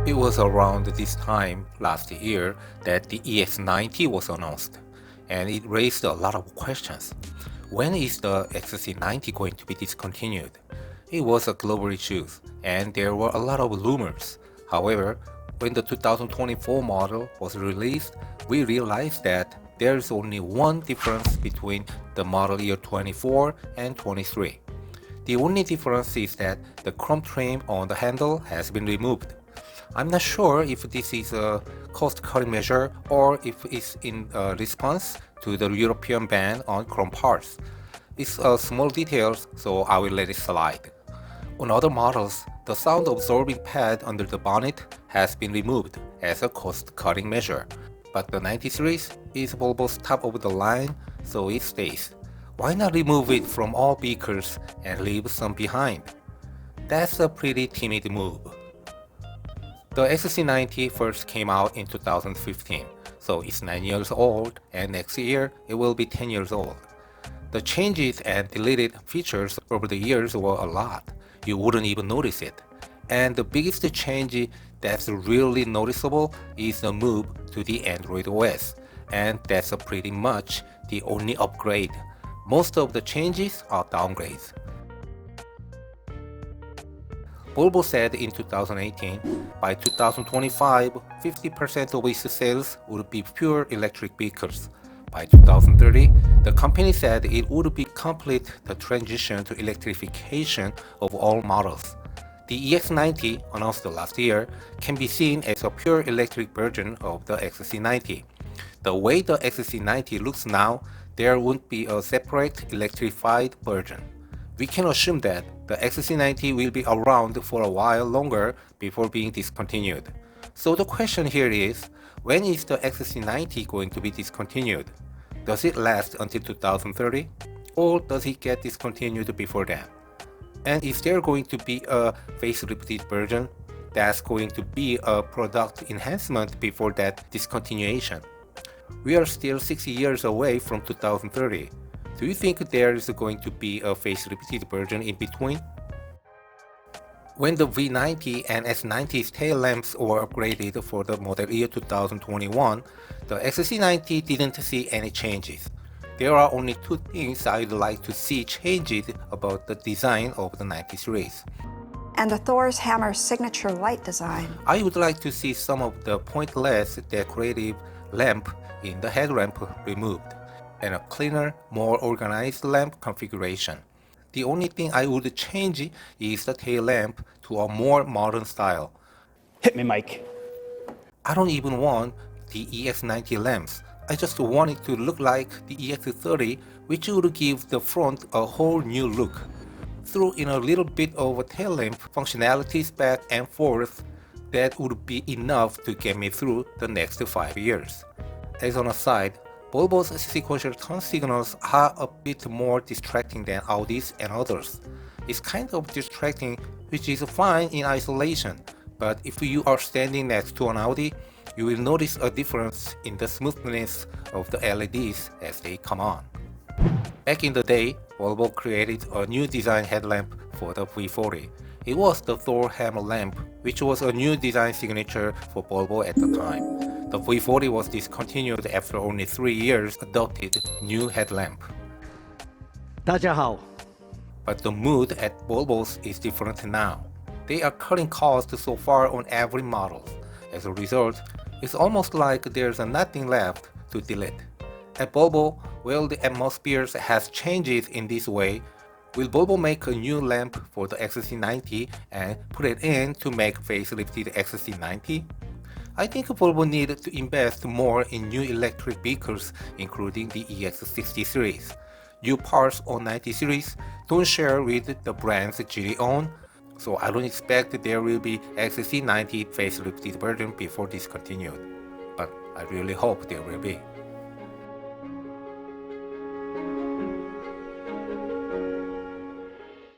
It was around this time last year that the EX90 was announced, and it raised a lot of questions. When is the XC90 going to be discontinued? It was a global issue, and there were a lot of rumors. However, when the 2024 model was released, we realized that there is only one difference between the model year 24 and 23. The only difference is that the chrome trim on the handle has been removed. I'm not sure if this is a cost-cutting measure or if it's in response to the European ban on chrome parts. It's a small detail, so I will let it slide. On other models, the sound-absorbing pad under the bonnet has been removed as a cost-cutting measure, but the 90 series is Volvo's top of the line, so it stays. Why not remove it from all vehicles and leave some behind? That's a pretty timid move. The XC90 first came out in 2015, so it's 9 years old, and next year it will be 10 years old. The changes and deleted features over the years were a lot. You wouldn't even notice it. And the biggest change that's really noticeable is the move to the Android OS, and that's pretty much the only upgrade. Most of the changes are downgrades. Volvo said in 2018, by 2025, 50% of its sales would be pure electric vehicles. By 2030, the company said it would be complete the transition to electrification of all models. The EX90, announced last year, can be seen as a pure electric version of the XC90. The way the XC90 looks now, there won't be a separate electrified version. We can assume that the XC90 will be around for a while longer before being discontinued. So the question here is, when is the XC90 going to be discontinued? Does it last until 2030? Or does it get discontinued before then? And is there going to be a facelifted version that's going to be a product enhancement before that discontinuation? We are still 6 years away from 2030. Do you think there is going to be a facelifted version in between? When the V90 and S90's tail lamps were upgraded for the model year 2021, the XC90 didn't see any changes. There are only two things I'd like to see changed about the design of the 90 series. And the Thor's Hammer signature light design. I would like to see some of the pointless decorative lamp in the headlamp removed, and a cleaner, more organized lamp configuration. The only thing I would change is the tail lamp to a more modern style. Hit me, Mike. I don't even want the EX90 lamps. I just want it to look like the EX30, which would give the front a whole new look. Throw in a little bit of a tail lamp functionalities back and forth, that would be enough to get me through the next 5 years. As an aside, Volvo's sequential turn signals are a bit more distracting than Audi's and others. It's kind of distracting, which is fine in isolation, but if you are standing next to an Audi, you will notice a difference in the smoothness of the LEDs as they come on. Back in the day, Volvo created a new design headlamp for the V40. It was the Thor Hammer lamp, which was a new design signature for Volvo at the time. The V40 was discontinued after only 3 years adopted new headlamp. 大家好. But the mood at Volvo's is different now. They are cutting costs so far on every model. As a result, it's almost like there's nothing left to delete. At Volvo, while the atmosphere has changed in this way, will Volvo make a new lamp for the XC90 and put it in to make facelifted XC90? I think Volvo needed to invest more in new electric vehicles, including the EX60 series. New parts on 90 series don't share with the brand's GD own, so I don't expect there will be XC90 facelifted version before discontinued. But I really hope there will be.